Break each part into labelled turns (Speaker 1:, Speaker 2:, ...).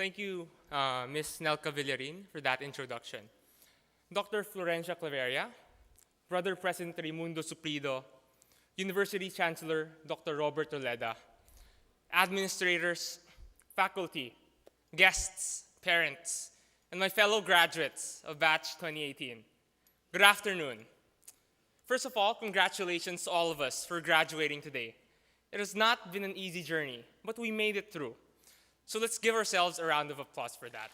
Speaker 1: Thank you, Ms. Nelka Villarin, for that introduction. Dr. Florencia Claveria, Brother President Raimundo Suplido, University Chancellor Dr. Robert Oleda, administrators, faculty, guests, parents, and my fellow graduates of Batch 2018. Good afternoon. First of all, congratulations to all of us for graduating today. It has not been an easy journey, but we made it through. So let's give ourselves a round of applause for that.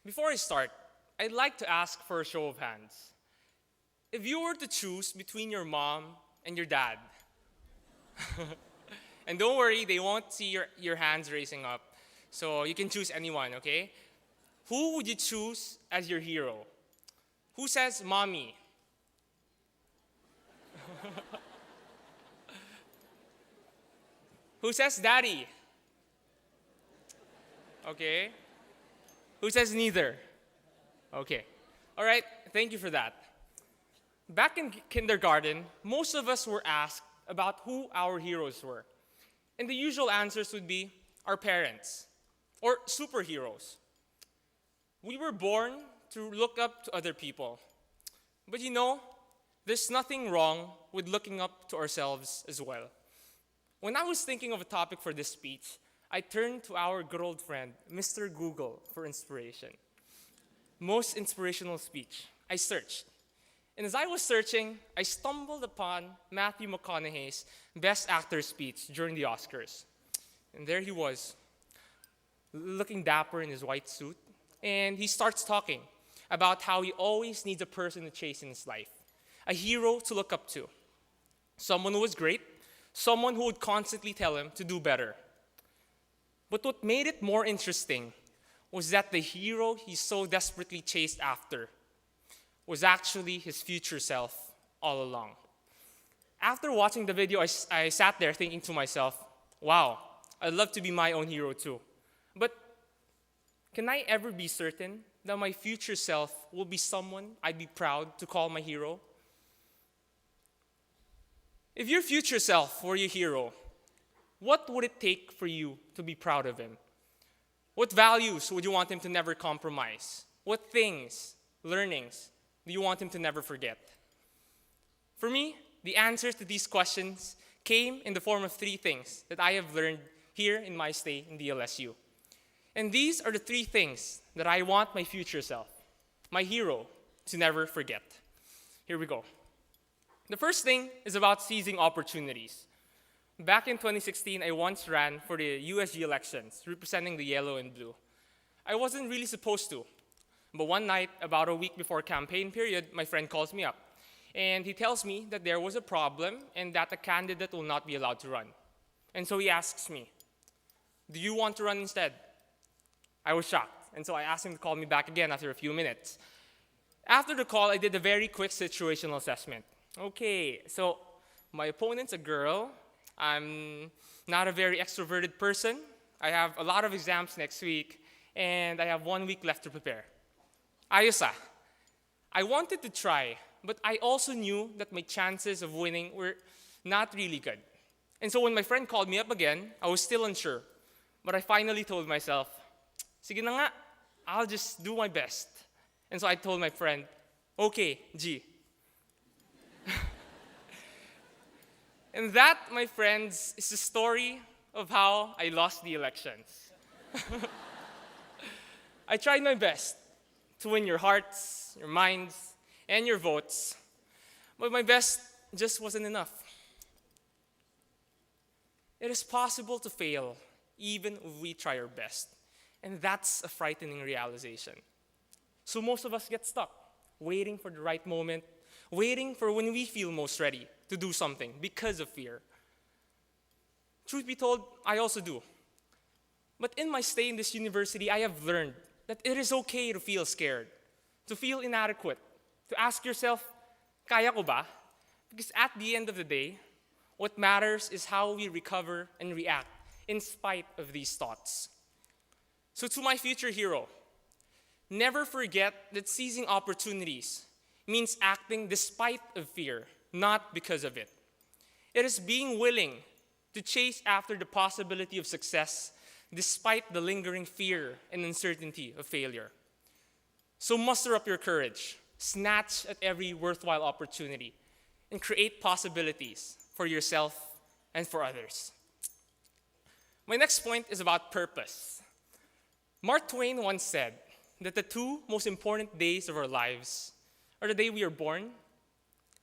Speaker 1: Before I start, I'd like to ask for a show of hands. If you were to choose between your mom and your dad, and don't worry, they won't see your hands raising up, so you can choose anyone, okay? Who would you choose as your hero? Who says mommy? Who says daddy? Okay. Who says neither? Okay. All right, thank you for that. Back in kindergarten, most of us were asked about who our heroes were. And the usual answers would be our parents or superheroes. We were born to look up to other people. But you know, there's nothing wrong with looking up to ourselves as well. When I was thinking of a topic for this speech, I turned to our good old friend, Mr. Google, for inspiration. Most inspirational speech. I searched. And as I was searching, I stumbled upon Matthew McConaughey's Best Actor speech during the Oscars. And there he was, looking dapper in his white suit. And he starts talking about how he always needs a person to chase in his life, a hero to look up to, someone who was great, someone who would constantly tell him to do better. But what made it more interesting was that the hero he so desperately chased after was actually his future self all along. After watching the video, I sat there thinking to myself, wow, I'd love to be my own hero too. But can I ever be certain that my future self will be someone I'd be proud to call my hero? If your future self were your hero, what would it take for you to be proud of him? What values would you want him to never compromise? What things, learnings, do you want him to never forget? For me, the answers to these questions came in the form of three things that I have learned here in my stay in DLSU. And these are the three things that I want my future self, my hero, to never forget. Here we go. The first thing is about seizing opportunities. Back in 2016, I once ran for the USG elections, representing the yellow and blue. I wasn't really supposed to, but one night, about a week before campaign period, my friend calls me up, and he tells me that there was a problem and that a candidate will not be allowed to run. And so he asks me, do you want to run instead? I was shocked, and so I asked him to call me back again after a few minutes. After the call, I did a very quick situational assessment. Okay, so my opponent's a girl. I'm not a very extroverted person. I have a lot of exams next week, and I have 1 week left to prepare. Ayos ah. I wanted to try, but I also knew that my chances of winning were not really good. And so when my friend called me up again, I was still unsure. But I finally told myself, sige na nga, I'll just do my best. And so I told my friend, okay, G. And that, my friends, is the story of how I lost the elections. I tried my best to win your hearts, your minds, and your votes, but my best just wasn't enough. It is possible to fail even if we try our best, and that's a frightening realization. So most of us get stuck, waiting for the right moment, waiting for when we feel most ready to do something because of fear. Truth be told, I also do. But in my stay in this university, I have learned that it is okay to feel scared, to feel inadequate, to ask yourself, kaya ko ba? Because at the end of the day, what matters is how we recover and react in spite of these thoughts. So to my future hero, never forget that seizing opportunities means acting despite of fear, not because of it. It is being willing to chase after the possibility of success despite the lingering fear and uncertainty of failure. So muster up your courage, snatch at every worthwhile opportunity, and create possibilities for yourself and for others. My next point is about purpose. Mark Twain once said that the two most important days of our lives are the day we are born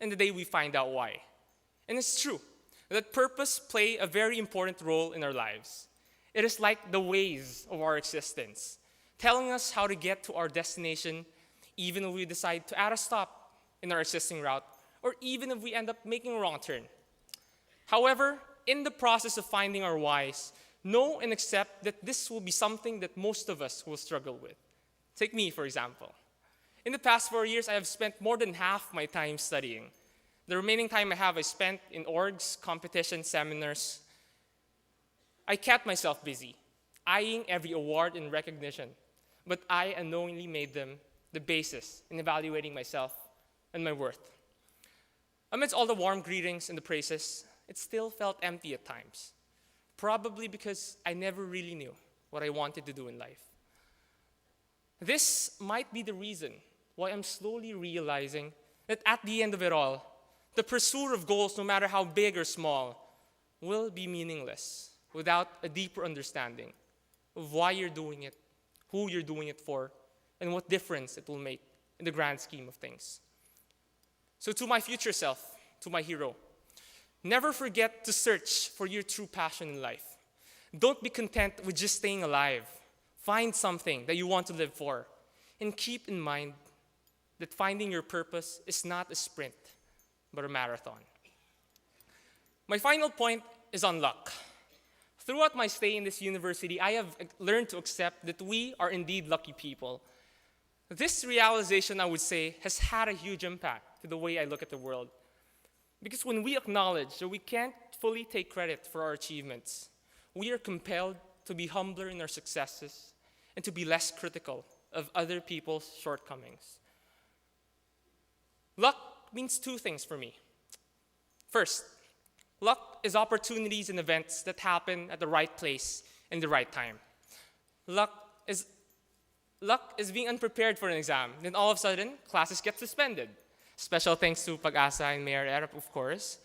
Speaker 1: and the day we find out why. And it's true that purpose play a very important role in our lives. It is like the ways of our existence, telling us how to get to our destination even if we decide to add a stop in our existing route, or even if we end up making a wrong turn. However, in the process of finding our whys, know and accept that this will be something that most of us will struggle with. Take me, for example. In the past 4 years, I have spent more than half my time studying. The remaining time I spent in orgs, competitions, seminars. I kept myself busy, eyeing every award and recognition, but I unknowingly made them the basis in evaluating myself and my worth. Amidst all the warm greetings and the praises, it still felt empty at times, probably because I never really knew what I wanted to do in life. This might be the reason why I'm slowly realizing that at the end of it all, the pursuit of goals, no matter how big or small, will be meaningless without a deeper understanding of why you're doing it, who you're doing it for, and what difference it will make in the grand scheme of things. So to my future self, to my hero, never forget to search for your true passion in life. Don't be content with just staying alive. Find something that you want to live for. And keep in mind that finding your purpose is not a sprint, but a marathon. My final point is on luck. Throughout my stay in this university, I have learned to accept that we are indeed lucky people. This realization, I would say, has had a huge impact to the way I look at the world. Because when we acknowledge that we can't fully take credit for our achievements, we are compelled to be humbler in our successes and to be less critical of other people's shortcomings. Luck means two things for me. First, luck is opportunities and events that happen at the right place in the right time. Luck is being unprepared for an exam. Then all of a sudden, classes get suspended. Special thanks to Pag-asa and Mayor Erap, of course.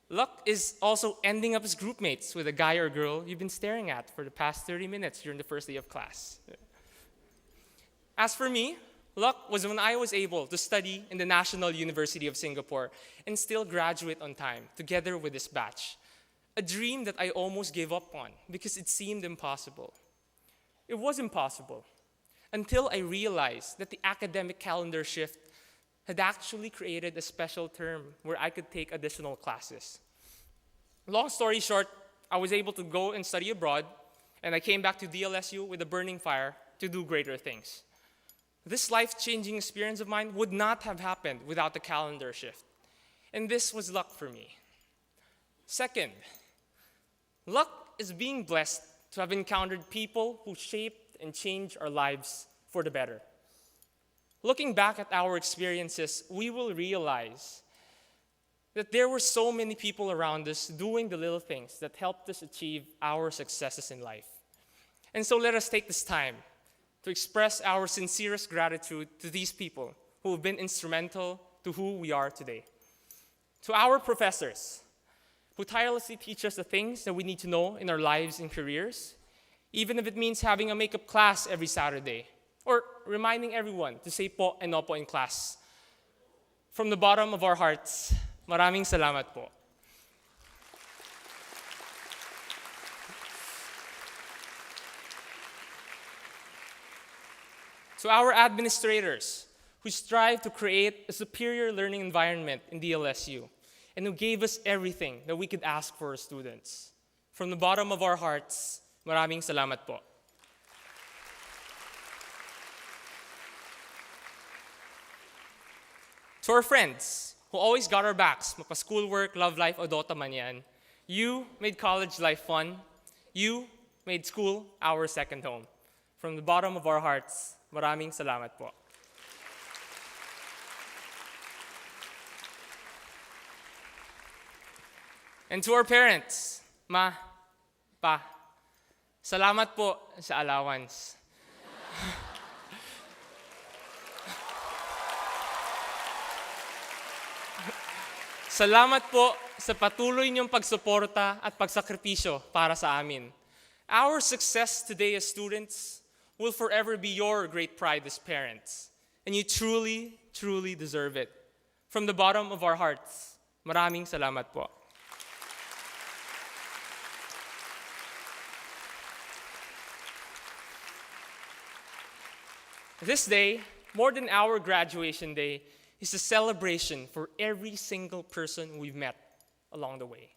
Speaker 1: Luck is also ending up as group mates with a guy or girl you've been staring at for the past 30 minutes during the first day of class. As for me, luck was when I was able to study in the National University of Singapore and still graduate on time, together with this batch. A dream that I almost gave up on because it seemed impossible. It was impossible until I realized that the academic calendar shift had actually created a special term where I could take additional classes. Long story short, I was able to go and study abroad, and I came back to DLSU with a burning fire to do greater things. This life-changing experience of mine would not have happened without the calendar shift. And this was luck for me. Second, luck is being blessed to have encountered people who shaped and changed our lives for the better. Looking back at our experiences, we will realize that there were so many people around us doing the little things that helped us achieve our successes in life. And so let us take this time to express our sincerest gratitude to these people who have been instrumental to who we are today. To our professors, who tirelessly teach us the things that we need to know in our lives and careers, even if it means having a makeup class every Saturday, or reminding everyone to say po and opo in class. From the bottom of our hearts, maraming salamat po. To our administrators, who strive to create a superior learning environment in DLSU, and who gave us everything that we could ask for our students. From the bottom of our hearts, maraming salamat po. To our friends, who always got our backs, mapa-schoolwork, love life, o Dota man yan, you made college life fun. You made school our second home. From the bottom of our hearts, maraming salamat po. And to our parents, ma, pa, salamat po sa allowance. Salamat po sa patuloy niyong pagsuporta at pagsakripisyo para sa amin. Our success today as students will forever be your great pride as parents. And you truly, truly deserve it. From the bottom of our hearts, maraming salamat po. This day, more than our graduation day, is a celebration for every single person we've met along the way.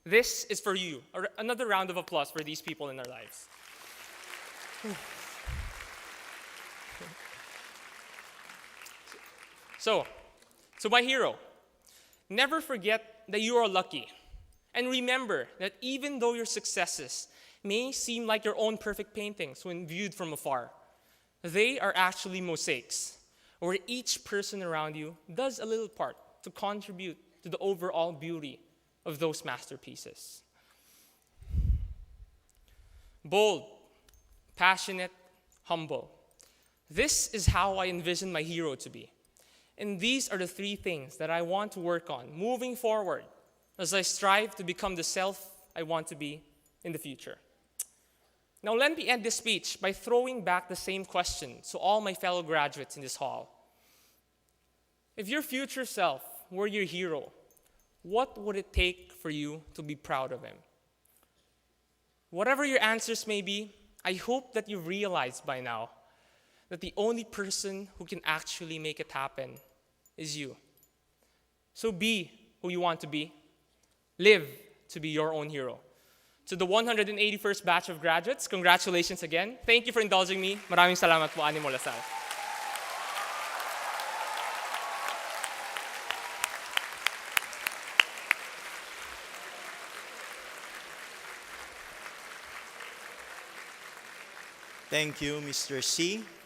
Speaker 1: This is for you. Another round of applause for these people in our lives. So my hero, never forget that you are lucky. And remember that even though your successes may seem like your own perfect paintings when viewed from afar, they are actually mosaics, where each person around you does a little part to contribute to the overall beauty of those masterpieces. Bold, passionate, humble. This is how I envision my hero to be. And these are the three things that I want to work on moving forward as I strive to become the self I want to be in the future. Now, let me end this speech by throwing back the same question to all my fellow graduates in this hall. If your future self were your hero, what would it take for you to be proud of him? Whatever your answers may be, I hope that you've realized by now that the only person who can actually make it happen is you. So be who you want to be. Live to be your own hero. To the 181st batch of graduates, congratulations again. Thank you for indulging me. Maraming salamat po, Animo Lasal.
Speaker 2: Thank you, Mr. C.